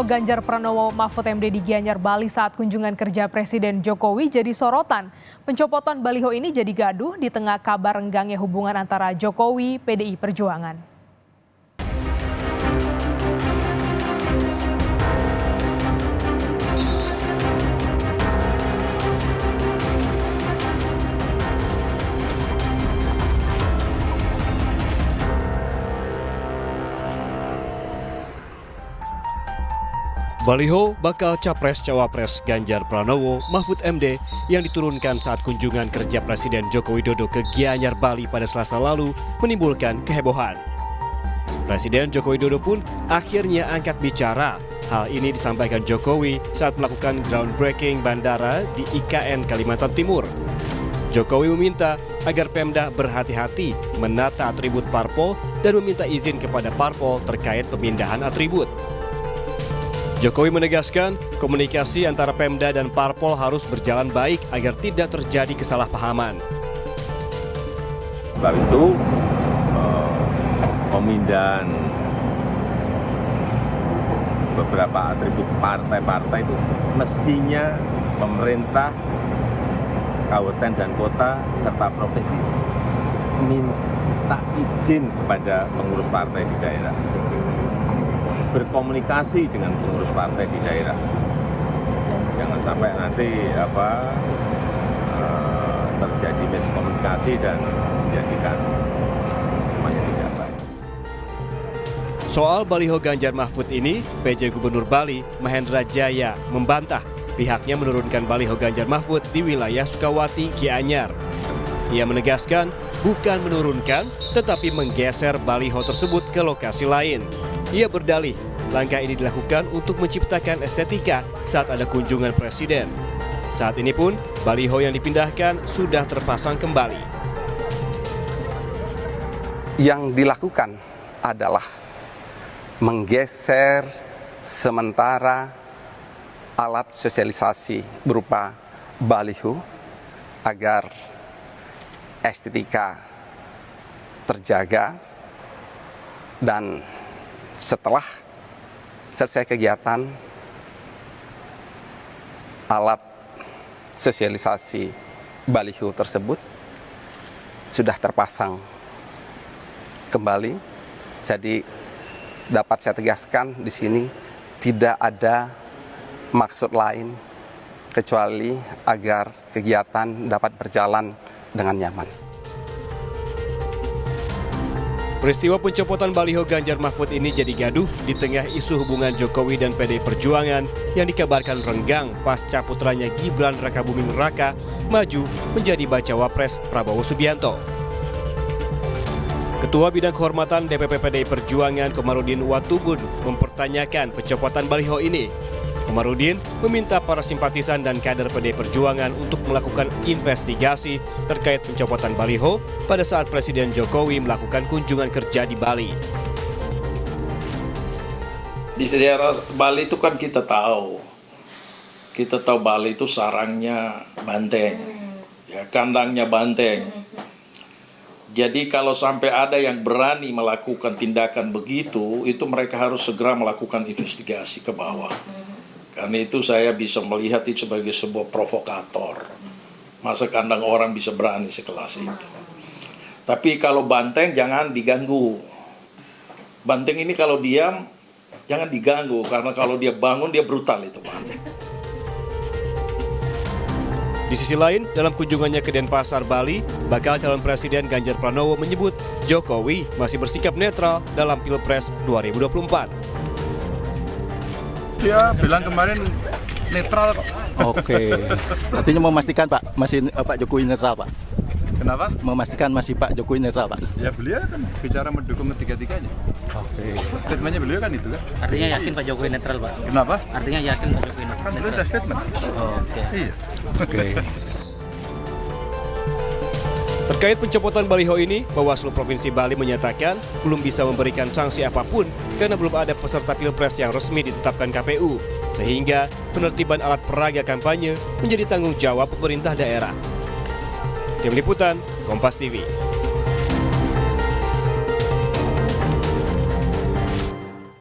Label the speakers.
Speaker 1: Ganjar Pranowo Mahfud MD di Gianyar, Bali saat kunjungan kerja Presiden Jokowi jadi sorotan. Pencopotan baliho ini jadi gaduh di tengah kabar renggangnya hubungan antara Jokowi PDI Perjuangan.
Speaker 2: Baliho bakal Capres-Cawapres Ganjar Pranowo Mahfud MD yang diturunkan saat kunjungan kerja Presiden Joko Widodo ke Gianyar, Bali pada Selasa lalu menimbulkan kehebohan. Presiden Joko Widodo pun akhirnya angkat bicara. Hal ini disampaikan Jokowi saat melakukan groundbreaking bandara di IKN Kalimantan Timur. Jokowi meminta agar Pemda berhati-hati menata atribut parpol dan meminta izin kepada parpol terkait pemindahan atribut. Jokowi menegaskan komunikasi antara Pemda dan parpol harus berjalan baik agar tidak terjadi kesalahpahaman.
Speaker 3: Sebab itu pemindahan beberapa atribut partai-partai itu mestinya pemerintah, kabupaten dan kota serta provinsi minta izin kepada pengurus partai di daerah, berkomunikasi dengan pengurus partai di daerah. Jangan sampai nanti terjadi miskomunikasi dan menjadikan semuanya tidak baik.
Speaker 2: Soal baliho Ganjar Mahfud ini, PJ Gubernur Bali Mahendra Jaya membantah pihaknya menurunkan baliho Ganjar Mahfud di wilayah Sukawati, Gianyar. Ia menegaskan bukan menurunkan, tetapi menggeser baliho tersebut ke lokasi lain. Ia berdalih, langkah ini dilakukan untuk menciptakan estetika saat ada kunjungan presiden. Saat ini pun, baliho yang dipindahkan sudah terpasang kembali.
Speaker 4: Yang dilakukan adalah menggeser sementara alat sosialisasi berupa baliho agar estetika terjaga, dan setelah selesai kegiatan, alat sosialisasi baliho tersebut sudah terpasang kembali. Jadi dapat saya tegaskan di sini tidak ada maksud lain kecuali agar kegiatan dapat berjalan dengan nyaman.
Speaker 2: Peristiwa pencopotan baliho Ganjar Mahfud ini jadi gaduh di tengah isu hubungan Jokowi dan PDI Perjuangan yang dikabarkan renggang pasca putranya Gibran Rakabuming Raka maju menjadi bacawa pres Prabowo Subianto. Ketua Bidang Kehormatan DPP PDI Perjuangan Komarudin Watubun mempertanyakan pencopotan baliho ini. Komarudin meminta para simpatisan dan kader PDI Perjuangan untuk melakukan investigasi terkait pencopotan baliho pada saat Presiden Jokowi melakukan kunjungan kerja di Bali.
Speaker 5: Di daerah Bali itu kan kita tahu Bali itu sarangnya banteng, ya, kandangnya banteng. Jadi kalau sampai ada yang berani melakukan tindakan begitu, itu mereka harus segera melakukan investigasi ke bawah. Karena itu saya bisa melihat itu sebagai sebuah provokator. Masa kandang orang bisa berani sekelas itu. Tapi kalau banteng jangan diganggu. Banteng ini kalau diam jangan diganggu, karena kalau dia bangun dia brutal itu banteng.
Speaker 2: Di sisi lain, dalam kunjungannya ke Denpasar, Bali, bakal calon Presiden Ganjar Pranowo menyebut Jokowi masih bersikap netral dalam Pilpres 2024.
Speaker 6: Dia bilang kemarin netral kok.
Speaker 7: Oke. Artinya memastikan Pak, masih Pak Jokowi netral Pak?
Speaker 6: Kenapa?
Speaker 7: Memastikan masih Pak Jokowi netral Pak?
Speaker 6: Ya beliau kan bicara mendukung ketiga-tiganya.
Speaker 7: Oke.
Speaker 6: Statementnya beliau kan itu kan.
Speaker 8: Artinya yakin Pak Jokowi netral Pak?
Speaker 6: Kenapa?
Speaker 8: Artinya yakin Pak Jokowi netral?
Speaker 6: Kan beliau udah statement.
Speaker 8: Oke.
Speaker 6: Iya.
Speaker 7: Oke.
Speaker 2: Terkait pencopotan baliho ini, Bawaslu Provinsi Bali menyatakan belum bisa memberikan sanksi apapun karena belum ada peserta Pilpres yang resmi ditetapkan KPU, sehingga penertiban alat peraga kampanye menjadi tanggung jawab pemerintah daerah. Tim Liputan, Kompas TV.